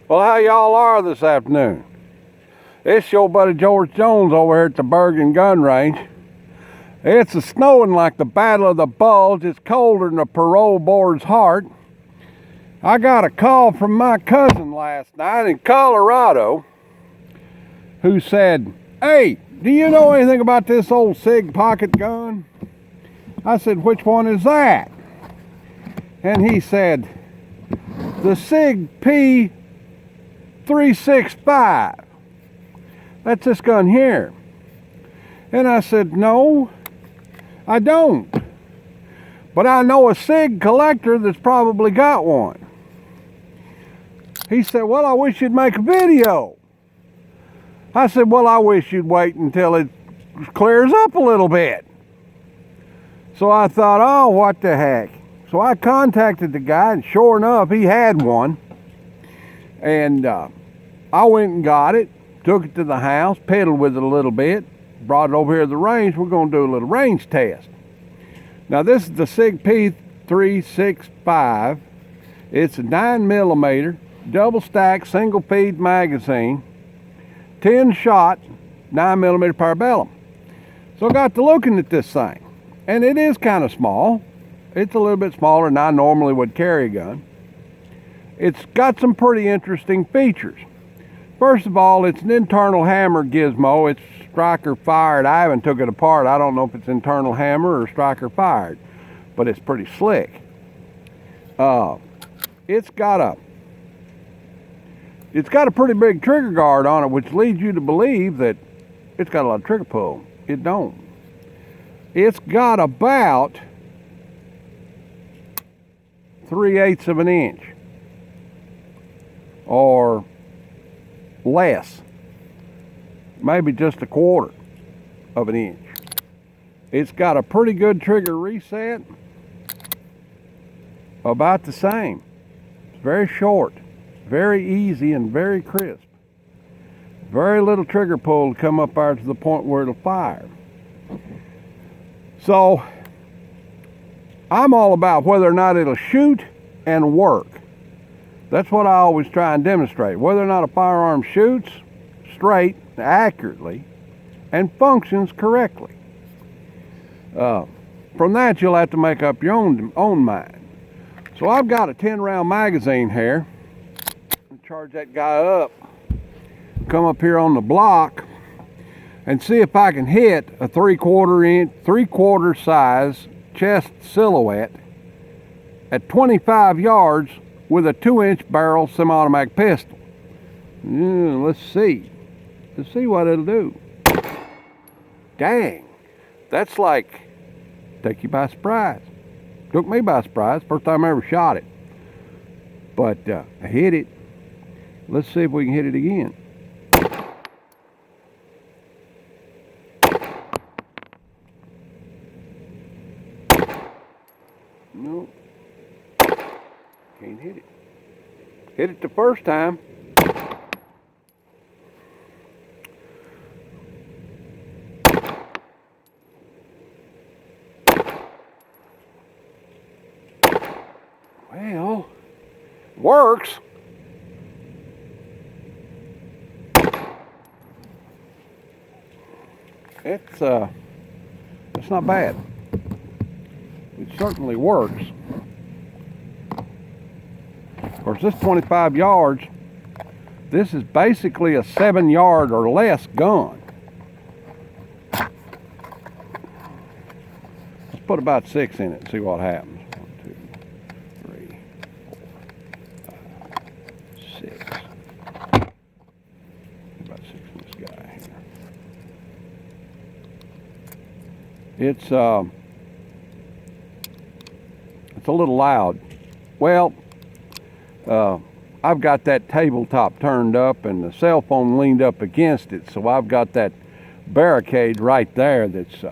Well, how y'all are this afternoon? It's your buddy George Jones over here at the Bergen Gun Range. It's a snowing like the Battle of the Bulge. It's colder than a parole board's heart. I got a call from my cousin last night in Colorado who said, "Hey, do you know anything about this old Sig pocket gun?" I said, "Which one is that?" And he said, "The Sig P365. That's this gun here." And I said, "No, I don't. But I know a Sig collector that's probably got one." He said, "Well, I wish you'd make a video." I said, "Well, I wish you'd wait until it clears up a little bit." So I thought, oh, what the heck. So I contacted the guy, and sure enough, he had one. And I went and got it, took it to the house, pedaled with it a little bit, brought it over here to the range. We're going to do a little range test. Now, this is the Sig P365. It's a 9mm, double stack, single feed magazine, 10 shot, 9mm parabellum. So I got to looking at this thing, and it is kind of small. It's a little bit smaller than I normally would carry a gun. It's got some pretty interesting features. First of all, it's an internal hammer gizmo. It's striker fired. I haven't took it apart. I don't know if it's internal hammer or striker fired, but it's pretty slick. It's got a pretty big trigger guard on it, which leads you to believe that it's got a lot of trigger pull. It don't. It's got about 3/8 of an inch or less, maybe just 1/4 of an inch. It's got a pretty good trigger reset, about the same. It's very short, very easy, and very crisp. Very little trigger pull to come up there to the point where it'll fire. So I'm all about whether or not it'll shoot and work. That's what I always try and demonstrate. Whether or not a firearm shoots straight, accurately, and functions correctly. From that, you'll have to make up your own mind. So I've got a 10-round magazine here. Charge that guy up, come up here on the block, and see if I can hit a 3/4 size chest silhouette at 25 yards with a 2-inch barrel semi-automatic pistol. Let's see what it'll do. Dang, that's like, take you by surprise. Took me by surprise, first time I ever shot it. But I hit it. Let's see if we can hit it again. Nope. Can't hit it. Hit it the first time. Well, works. It's not bad. It certainly works. Of course, this 25 yards, this is basically a 7-yard or less gun. Let's put about 6 in it and see what happens. 1, 2, 3, 4, 5, 6. About 6 in this guy here. It's a little loud. Well, I've got that tabletop turned up and the cell phone leaned up against it, so I've got that barricade right there that's,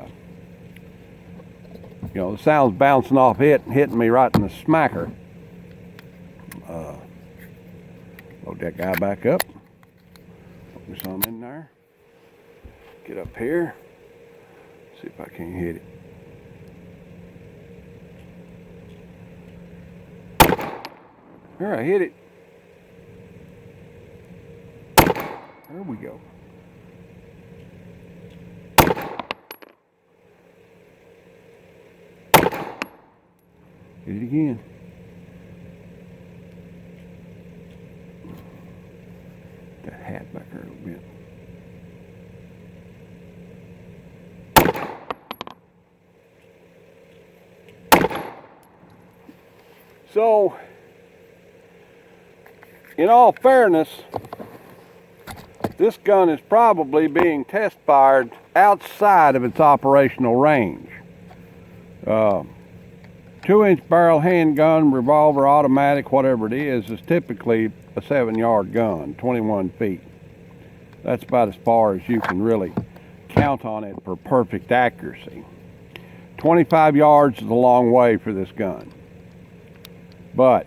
the sound's bouncing off it and hitting me right in the smacker. Load that guy back up. Put me some in there. Get up here. See if I can hit it. There, I hit it. There we go. Hit it again. That hat back there a little bit. So, in all fairness, this gun is probably being test fired outside of its operational range. 2-inch barrel handgun, revolver, automatic, whatever it is typically a 7-yard gun, 21 feet. That's about as far as you can really count on it for perfect accuracy. 25 yards is a long way for this gun, but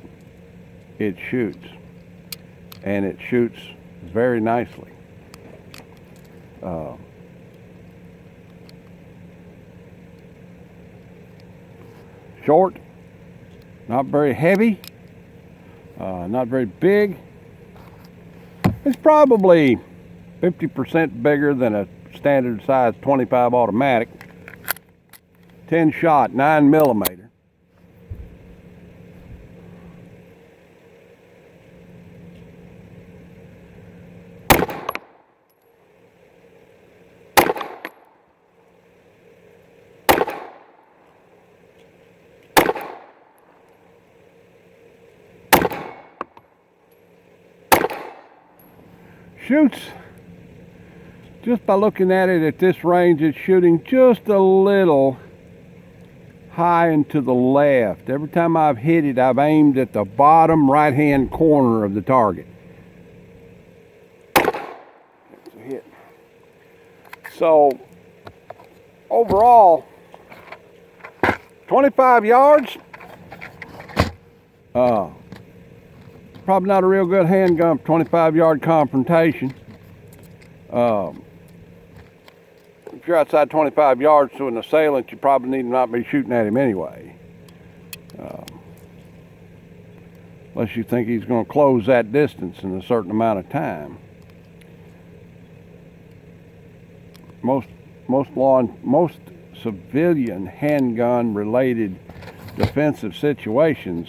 it shoots, and it shoots very nicely. Short, not very heavy, not very big. It's probably 50% bigger than a standard size 25 automatic. 10 shot, 9mm. Shoots, just by looking at it at this range, it's shooting just a little high and to the left. Every time I've hit it, I've aimed at the bottom right hand corner of the target. That's a hit. So overall, 25 yards, probably not a real good handgun for 25-yard confrontation. If you're outside 25 yards to an assailant, you probably need to not be shooting at him anyway. Unless you think he's going to close that distance in a certain amount of time. Most civilian handgun-related defensive situations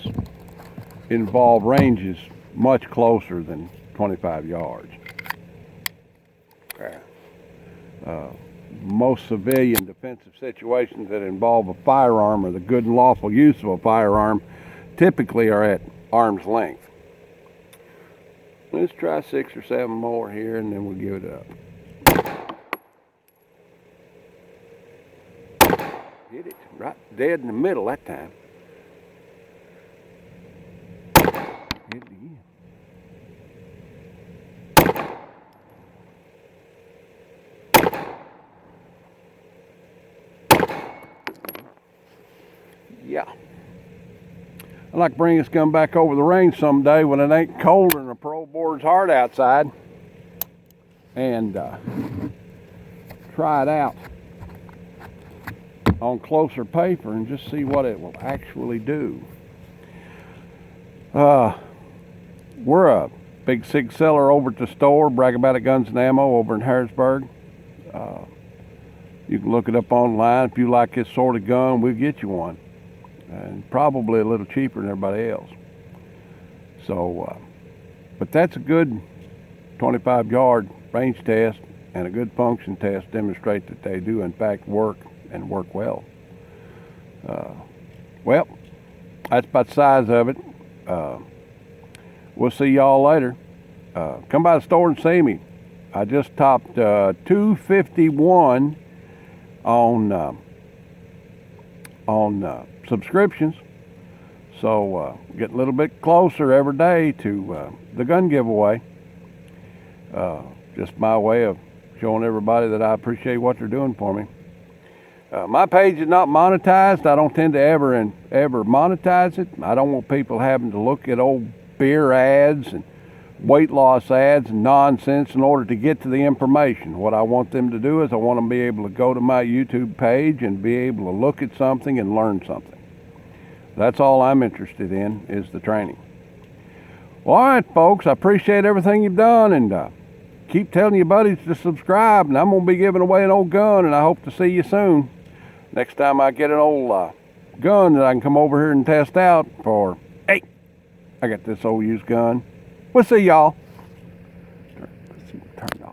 involve ranges much closer than 25 yards. Most civilian defensive situations that involve a firearm or the good and lawful use of a firearm typically are at arm's length. Let's try 6 or 7 more here and then we'll give it up. Hit it right dead in the middle that time. Hit it again. Yeah. I'd like to bring this gun back over the range someday when it ain't colder than a pro board's heart outside and try it out on closer paper and just see what it will actually do. We're a big Sig seller over at the store, Brag About It Guns and Ammo over in Harrisburg. You can look it up online. If you like this sort of gun, we'll get you one. And probably a little cheaper than everybody else. So, but that's a good 25-yard range test and a good function test demonstrate that they do in fact work and work well. Well, that's about the size of it. We'll see y'all later. Come by the store and see me. I just topped 251 on subscriptions, so getting a little bit closer every day to the gun giveaway. Just my way of showing everybody that I appreciate what they're doing for me. My page is not monetized. I don't tend to ever monetize it. I don't want people having to look at old beer ads and weight loss ads and nonsense in order to get to the information. What I want them to do is I want them to be able to go to my YouTube page and be able to look at something and learn something. That's all I'm interested in, is the training. Well, all right, folks, I appreciate everything you've done, and keep telling your buddies to subscribe, and I'm going to be giving away an old gun, and I hope to see you soon. Next time I get an old gun that I can come over here and test out for, hey, I got this old used gun. We'll see y'all. Turn it off.